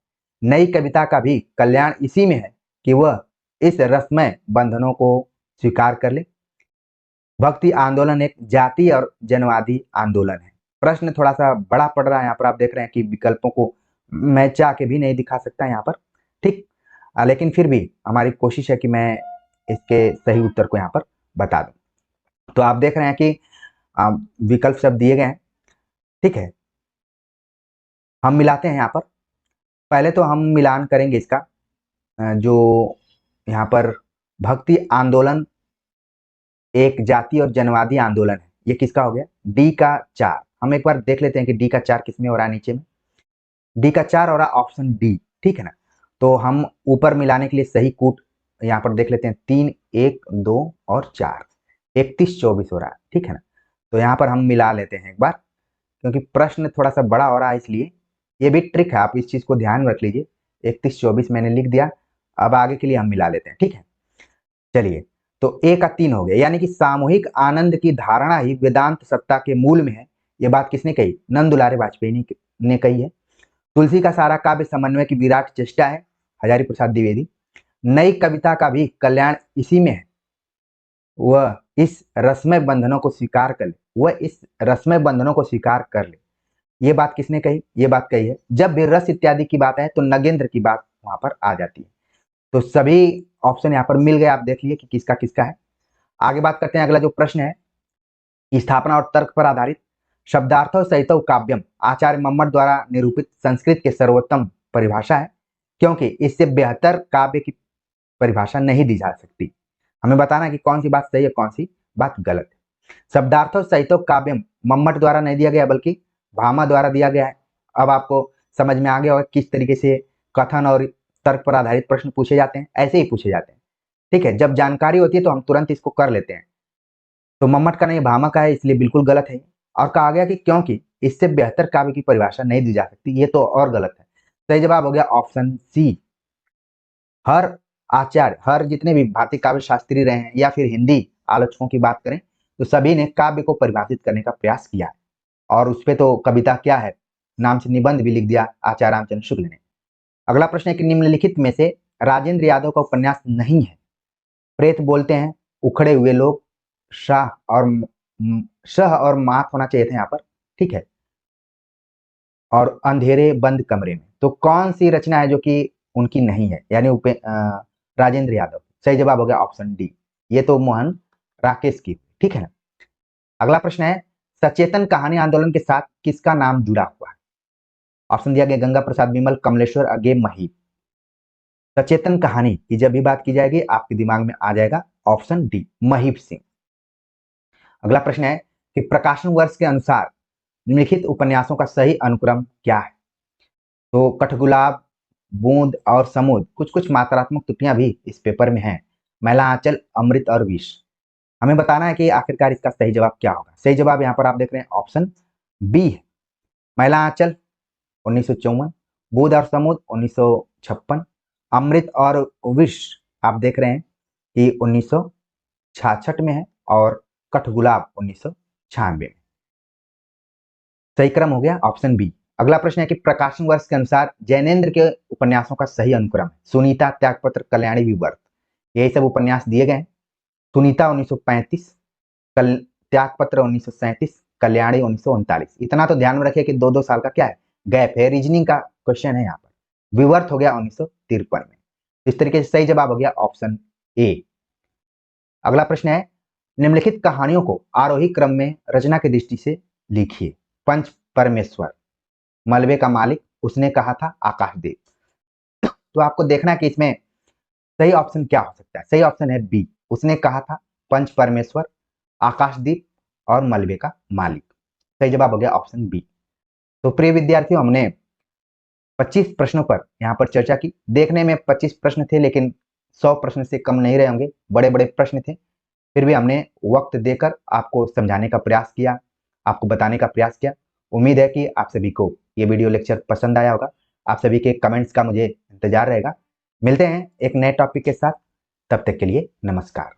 नई कविता का भी कल्याण इसी में है कि वह इस रसमय बंधनों को स्वीकार कर ले। भक्ति आंदोलन एक जाति और जनवादी आंदोलन है। प्रश्न थोड़ा सा बड़ा पड़ रहा है, यहाँ पर आप देख रहे हैं कि विकल्पों को मैं चाह के भी नहीं दिखा सकता यहाँ पर। ठीक, लेकिन फिर भी हमारी कोशिश है कि मैं इसके सही उत्तर को यहाँ पर बता दूं। तो आप देख रहे हैं कि विकल्प सब दिए गए हैं। ठीक है, हम मिलाते हैं यहाँ पर। पहले तो हम मिलान करेंगे इसका, जो यहाँ पर भक्ति आंदोलन एक जाति और जनवादी आंदोलन है, ये किसका हो गया? डी का 4। हम एक बार देख लेते हैं कि डी का 4 किसमें हो रहा है। नीचे में डी का 4 हो रहा है ऑप्शन डी। ठीक है ना, तो हम ऊपर मिलाने के लिए सही कूट यहाँ पर देख लेते हैं। 3 1 2 और 4, 31 24 हो रहा है। ठीक है ना, तो यहाँ पर हम मिला लेते हैं एक बार, क्योंकि प्रश्न थोड़ा सा बड़ा हो रहा है, इसलिए ये भी ट्रिक है, आप इस चीज को ध्यान में रख लीजिए। 31 24 मैंने लिख दिया, अब आगे के लिए हम मिला लेते हैं। ठीक है, चलिए, तो ए का 3 हो गया, यानी कि सामूहिक आनंद की धारणा ही वेदांत सत्ता के मूल में है। ये बात किसने कही? नंद दुलारे वाजपेयी ने कही है। तुलसी का सारा काव्य समन्वय की विराट चेष्टा है, हजारी प्रसाद द्विवेदी। नई कविता का भी कल्याण इसी में है, वह इस रसमय बंधनों को स्वीकार कर ले, वह इस रसमय बंधनों को स्वीकार कर ले। ये बात किसने कही? ये बात कही है, जब भी रस इत्यादि की बात है तो नगेंद्र की बात वहां पर आ जाती है। तो सभी ऑप्शन यहाँ पर मिल गए, आप देख लीजिए कि किसका किसका है। आगे बात करते हैं, अगला जो प्रश्न है, स्थापना और तर्क पर आधारित शब्दार्थो सहितो काव्यम आचार्य मम्मट द्वारा निरूपित संस्कृत के सर्वोत्तम परिभाषा है, क्योंकि इससे बेहतर काव्य की परिभाषा नहीं दी जा सकती। हमें बताना है कि कौन सी बात सही है, कौन सी बात गलत है। शब्दार्थो सहितो काव्यम मम्मट द्वारा नहीं दिया गया, बल्कि भामा द्वारा दिया गया है। अब आपको समझ में आ गया होगा किस तरीके से कथन और तर्क पर आधारित प्रश्न पूछे जाते हैं, ऐसे ही पूछे जाते हैं। ठीक है, जब जानकारी होती है तो हम तुरंत इसको कर लेते हैं। तो मम्मट का नहीं, भामा का है, इसलिए बिल्कुल गलत है। और कहा गया कि क्योंकि इससे बेहतर काव्य की परिभाषा नहीं दी जा सकती, ये तो और गलत है। सही जवाब हो गया ऑप्शन सी। हर आचार्य, हर जितने भी भारतीय काव्य शास्त्री रहे हैं या फिर हिंदी आलोचकों की बात करें, तो सभी ने काव्य को परिभाषित करने का प्रयास किया है। और उसपे तो कविता क्या है नाम से निबंध भी लिख दिया आचार्य रामचंद्र शुक्ल ने। अगला प्रश्न है कि निम्नलिखित में से राजेंद्र यादव का उपन्यास नहीं है। प्रेत बोलते हैं, उखड़े हुए लोग, शाह और मात होना चाहिए था यहाँ पर। ठीक है, और अंधेरे बंद कमरे में। तो कौन सी रचना है जो कि उनकी नहीं है, यानी राजेंद्र यादव? सही जवाब हो गया ऑप्शन डी, ये तो मोहन राकेश की। ठीक है ना, अगला प्रश्न है, सचेतन कहानी आंदोलन के साथ किसका नाम जुड़ा हुआ है? ऑप्शन दिया गया गंगा प्रसाद विमल, कमलेश्वर अगे, महीप। सचेतन कहानी की जब भी बात की जाएगी आपके दिमाग में आ जाएगा ऑप्शन डी, महीप सिंह। अगला प्रश्न है कि प्रकाशन वर्ष के अनुसार निम्नलिखित उपन्यासों का सही अनुक्रम क्या है? तो कठगुलाब, बूंद और समुद्र, कुछ कुछ मात्रात्मक त्रुटियां भी इस पेपर में हैं। मैला आंचल, अमृत और विष। हमें बताना है कि आखिरकार इसका सही जवाब क्या होगा। सही जवाब यहाँ पर आप देख रहे हैं ऑप्शन बी है। मैला आंचल 1954, बूंद और समुद्र 1956, अमृत और विष आप देख रहे हैं कि 1966 में है, और कठगुलाब 1996 में। सही क्रम हो गया ऑप्शन बी। अगला प्रश्न है कि प्रकाशन वर्ष के अनुसार जैनेन्द्र के उपन्यासों का सही अनुक्रम है। सुनीता, त्यागपत्र, कल्याणी, विवर्त, यही सब उपन्यास दिए गए हैं। सुनीता 1935, त्यागपत्र 1937, कल्याणी 1939। इतना तो ध्यान में रखिए कि 2-2 साल का क्या है, गैप है। रीजनिंग का क्वेश्चन है यहाँ पर। विवर्त हो गया 1953 में। इस तरीके से सही जवाब हो गया ऑप्शन ए। अगला प्रश्न है, निम्नलिखित कहानियों को आरोही क्रम में रचना की दृष्टि से लिखिए। पंच परमेश्वर, मलबे का मालिक, उसने कहा था, आकाशदीप। तो आपको देखना है कि इसमें सही ऑप्शन क्या हो सकता है। सही ऑप्शन है बी, उसने कहा था, पंच परमेश्वर, आकाशदीप और मलबे का मालिक। सही जवाब हो गया ऑप्शन बी। तो प्रिय विद्यार्थियों, हमने 25 प्रश्नों पर यहाँ पर चर्चा की। देखने में 25 प्रश्न थे, लेकिन 100 प्रश्न से कम नहीं रहे होंगे, बड़े बड़े प्रश्न थे। फिर भी हमने वक्त देकर आपको समझाने का प्रयास किया, आपको बताने का प्रयास किया। उम्मीद है कि आप सभी को ये वीडियो लेक्चर पसंद आया होगा। आप सभी के कमेंट्स का मुझे इंतजार रहेगा। मिलते हैं एक नए टॉपिक के साथ, तब तक के लिए नमस्कार।